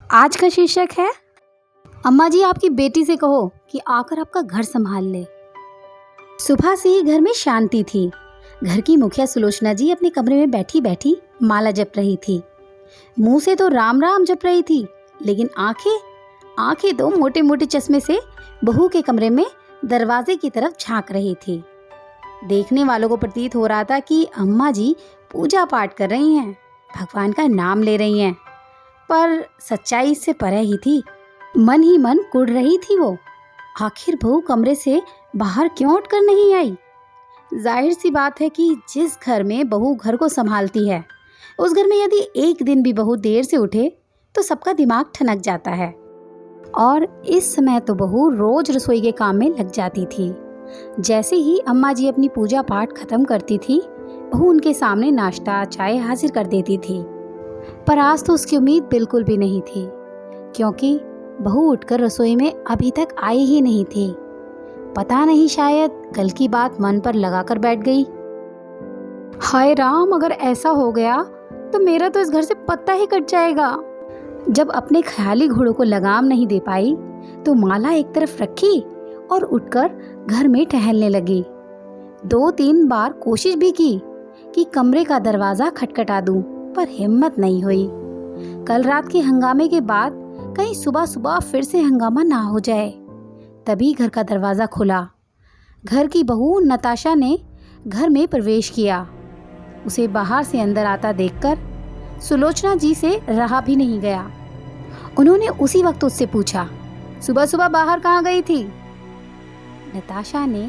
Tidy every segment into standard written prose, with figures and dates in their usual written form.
आज का शीर्षक है अम्मा जी आपकी बेटी से कहो कि आकर आपका घर संभाल ले। सुबह से ही घर में शांति थी। घर की मुखिया सुलोचना जी अपने कमरे में बैठी बैठी माला जप रही थी। मुंह से तो राम राम जप रही थी, लेकिन आंखें तो मोटे मोटे चश्मे से बहू के कमरे में दरवाजे की तरफ झांक रही थी। देखने वालों को प्रतीत हो रहा था कि अम्मा जी पूजा पाठ कर रही हैं, भगवान का नाम ले रही हैं, पर सच्चाई इससे परे ही थी। मन ही मन कुढ़ रही थी वो। आखिर बहू कमरे से बाहर क्यों उठकर नहीं आई? जाहिर सी बात है कि जिस घर में बहू घर को संभालती है, उस घर में यदि एक दिन भी बहू देर से उठे तो सबका दिमाग ठनक जाता है। और इस समय तो बहू रोज रसोई के काम में लग जाती थी। जैसे ही अम्मा जी अपनी पूजा पाठ खत्म करती थी, बहू उनके सामने नाश्ता चाय हाजिर कर देती थी। पर आज तो उसकी उम्मीद बिल्कुल भी नहीं थी, क्योंकि बहू उठकर रसोई में अभी तक आई ही नहीं थी। पता नहीं, शायद कल की बात मन पर लगाकर बैठ गई। हाय राम, अगर ऐसा हो गया तो मेरा तो इस घर से पत्ता ही कट जाएगा। जब अपने ख्याली घोड़ों को लगाम नहीं दे पाई तो माला एक तरफ रखी और उठकर घर में टहलने लगी। 2-3 बार कोशिश भी की कि कमरे का दरवाजा खटखटा दूं, पर हिम्मत नहीं हुई। कल रात के हंगामे के बाद कहीं सुबह सुबह फिर से हंगामा ना हो जाए। तभी घर का दरवाजा खुला। घर की बहू नताशा ने घर में प्रवेश किया। उसे बाहर से अंदर आता देखकर सुलोचना जी से रहा भी नहीं गया। उन्होंने उसी वक्त उससे पूछा, सुबह सुबह बाहर कहाँ गई थी? नताशा ने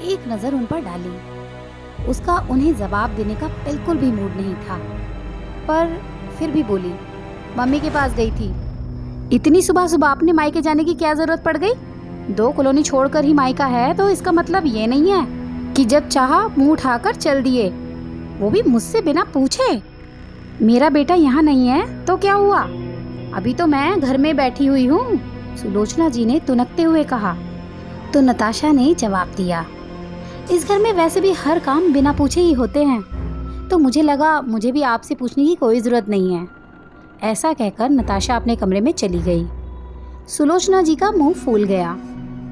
एक नजर उन पर डाली। उसका उन्हें जवाब देने का बिल्कुल भी मूड नहीं था, पर फिर भी बोली, मम्मी के पास गई थी। इतनी सुबह सुबह आपने मायके जाने की क्या जरूरत पड़ गई? 2 कॉलोनी छोड़कर ही मायका है, तो इसका मतलब ये नहीं है कि जब चाहा मुंह उठाकर चल दिए, वो भी मुझसे बिना पूछे। मेरा बेटा यहाँ नहीं है तो क्या हुआ? अभी तो मैं घर में बैठी हुई हूँ, सुलोचना जी ने तुनकते हुए कहा। तो नताशा ने जवाब दिया, इस घर में वैसे भी हर काम बिना पूछे ही होते हैं, तो मुझे लगा मुझे भी आपसे पूछने की कोई ज़रूरत नहीं है। ऐसा कहकर नताशा अपने कमरे में चली गई। सुलोचना जी का मुंह फूल गया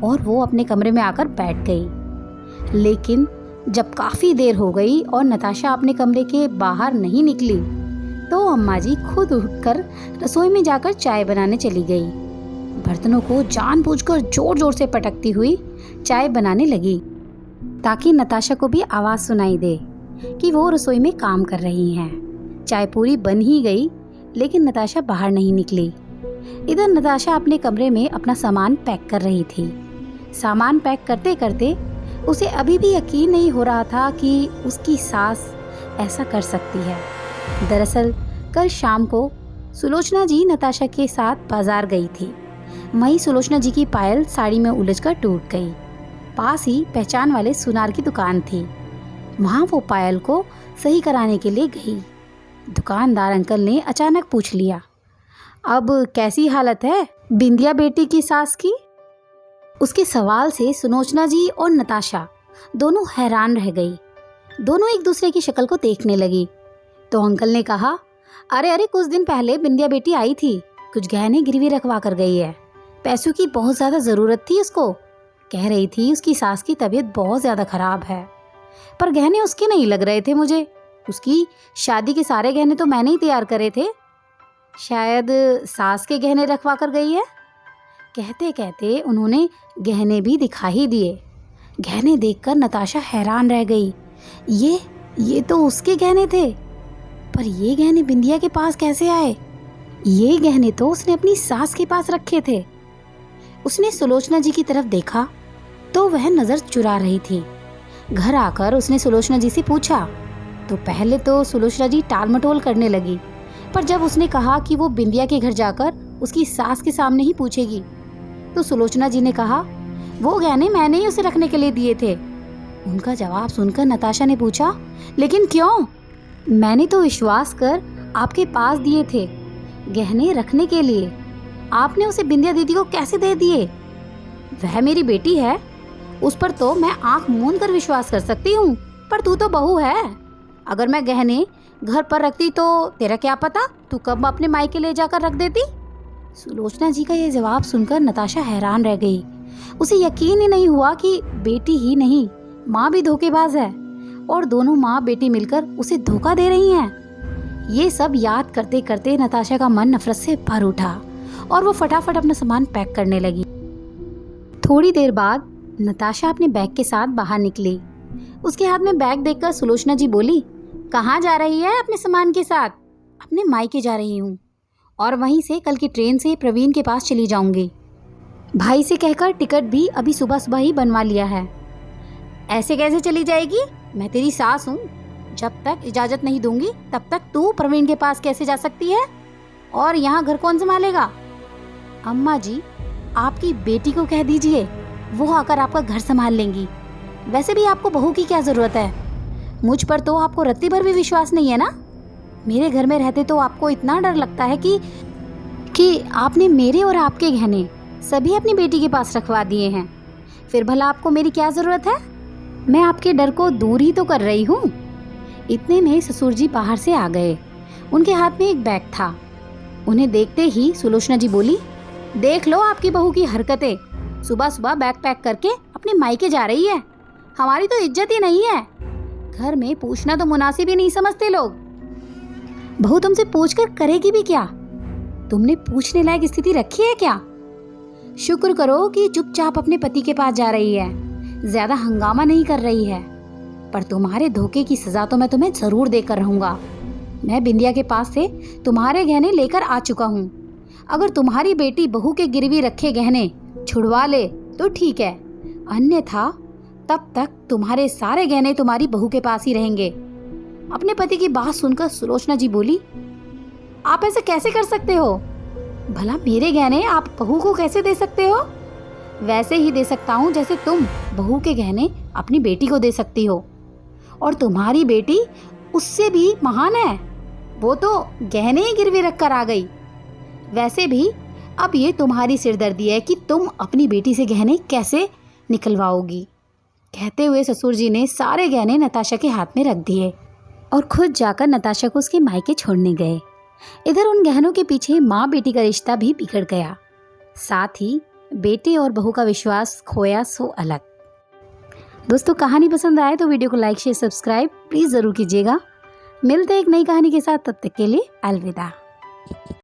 और वो अपने कमरे में आकर बैठ गई। लेकिन जब काफ़ी देर हो गई और नताशा अपने कमरे के बाहर नहीं निकली, तो अम्मा जी खुद उठकर रसोई में जाकर चाय बनाने चली गई। बर्तनों को जानबूझकर जोर जोर से पटकती हुई चाय बनाने लगी, ताकि नताशा को भी आवाज़ सुनाई दे कि वो रसोई में काम कर रही हैं। चाय पूरी बन ही गई, लेकिन नताशा बाहर नहीं निकली। इधर नताशा अपने कमरे में अपना सामान पैक कर रही थी। सामान पैक करते करते उसे अभी भी यकीन नहीं हो रहा था कि उसकी सास ऐसा कर सकती है। दरअसल कल शाम को सुलोचना जी नताशा के साथ बाजार गई थी। वहीं सुलोचना जी की पायल साड़ी में उलझकर टूट गई। पास ही पहचान वाले सुनार की दुकान थी। वहाँ वो पायल को सही कराने के लिए गई। दुकानदार अंकल ने अचानक पूछ लिया, अब कैसी हालत है बिंदिया बेटी की सास की? उसके सवाल से सुलोचना जी और नताशा दोनों हैरान रह गई। दोनों एक दूसरे की शक्ल को देखने लगी। तो अंकल ने कहा, अरे कुछ दिन पहले बिंदिया बेटी आई थी, कुछ गहने गिरवी रखवा कर गई है। पैसों की बहुत ज़्यादा ज़रूरत थी उसको। कह रही थी उसकी सास की तबीयत बहुत ज़्यादा खराब है, पर गहने उसके नहीं लग रहे थे मुझे। उसकी शादी के सारे गहने तो मैंने ही तैयार करे थे। शायद सास के गहने रखवा कर गई है। कहते कहते उन्होंने गहने भी दिखा ही दिए। गहने देखकर नताशा हैरान रह गई। ये तो उसके गहने थे, पर ये गहने बिंदिया के पास कैसे आए? ये गहने तो उसने अपनी सास के पास रखे थे। उसने सुलोचना जी की तरफ देखा तो वह नज़र चुरा रही थी। घर आकर उसने सुलोचना जी से पूछा तो पहले तो सुलोचना जी टाल मटोल करने लगी, पर जब उसने कहा कि वो बिंदिया के घर जाकर उसकी सास के सामने ही पूछेगी, तो सुलोचना जी ने कहा, वो गहने मैंने ही उसे रखने के लिए दिए थे। उनका जवाब सुनकर नताशा ने पूछा, लेकिन क्यों? मैंने तो विश्वास कर आपके पास दिए थे गहने रखने के लिए। आपने उसे बिंदिया दीदी को कैसे दे दिए? वह मेरी बेटी है, उस पर तो मैं आंख मूंद कर विश्वास कर सकती हूँ, पर तू तो बहू है। अगर मैं गहने घर पर रखती तो तेरा क्या पता, तू कब अपने मायके ले जाकर रख देती। सुलोचना जी का ये जवाब सुनकर नताशा हैरान रह गई। उसे यकीन ही नहीं हुआ कि बेटी ही नहीं, माँ भी धोखेबाज है और दोनों माँ बेटी मिलकर उसे धोखा दे रही हैं। ये सब याद करते करते नताशा का मन नफरत से भर उठा और वो फटाफट अपना सामान पैक करने लगी। थोड़ी देर बाद नताशा अपने बैग के साथ बाहर निकली। उसके हाथ में बैग देखकर सुलोचना जी बोली, कहाँ जा रही है अपने सामान के साथ? अपने मायके जा रही हूँ और वहीं से कल की ट्रेन से प्रवीण के पास चली जाऊंगी। भाई से कहकर टिकट भी अभी सुबह सुबह ही बनवा लिया है। ऐसे कैसे चली जाएगी? मैं तेरी सास हूँ, जब तक इजाज़त नहीं दूंगी तब तक तू प्रवीण के पास कैसे जा सकती है? और यहाँ घर कौन संभालेगा? अम्मा जी, आपकी बेटी को कह दीजिए, वो आकर आपका घर संभाल लेंगी। वैसे भी आपको बहू की क्या ज़रूरत है? मुझ पर तो आपको रत्ती भर भी विश्वास नहीं है ना? मेरे घर में रहते तो आपको इतना डर लगता है कि आपने मेरे और आपके गहने सभी अपनी बेटी के पास रखवा दिए हैं। फिर भला आपको मेरी क्या ज़रूरत है? मैं आपके डर को दूर ही तो कर रही हूँ। इतने में ससुर जी बाहर से आ गए। उनके हाथ में एक बैग था। उन्हें देखते ही सुलोचना जी बोली, देख लो आपकी बहू की हरकतें, सुबह सुबह बैग पैक करके अपने मायके जा रही है। हमारी तो इज्जत ही नहीं है, घर में पूछना तो मुनासिब ही नहीं समझते लोग। बहू तुमसे पूछकर करेगी भी क्या? तुमने पूछने लायक स्थिति रखी है क्या? शुक्र करो कि चुपचाप अपने पति के पास जा रही है, ज्यादा हंगामा नहीं कर रही है। पर तुम्हारे धोखे की सजा तो मैं तुम्हें जरूर देकर रहूंगा। मैं बिंदिया के पास से तुम्हारे गहने लेकर आ चुका हूँ। अगर तुम्हारी बेटी बहू के गिरवी रखे गहने छुड़वा ले तो ठीक है, अन्यथा तब तक तुम्हारे सारे गहने तुम्हारी बहू के पास ही रहेंगे। अपने पति की बात सुनकर सुलोचना जी बोली, आप ऐसे कैसे कर सकते हो? भला मेरे गहने आप बहू को कैसे दे सकते हो? वैसे ही दे सकता हूँ जैसे तुम बहू के गहने अपनी बेटी को दे सकती हो। और तुम्हारी बेटी उससे भी महान है, वो तो गहने ही गिरवी रख कर आ गई। वैसे भी अब ये तुम्हारी सिरदर्दी है कि तुम अपनी बेटी से गहने कैसे निकलवाओगी। कहते हुए ससुर जी ने सारे गहने नताशा के हाथ में रख दिए और खुद जाकर नताशा को उसके मायके छोड़ने गए। इधर उन गहनों के पीछे माँ बेटी का रिश्ता भी बिगड़ गया, साथ ही बेटे और बहू का विश्वास खोया सो अलग। दोस्तों, कहानी पसंद आए तो वीडियो को लाइक शेयर सब्सक्राइब प्लीज़ ज़रूर कीजिएगा। मिलते हैं एक नई कहानी के साथ, तब तक के लिए अलविदा।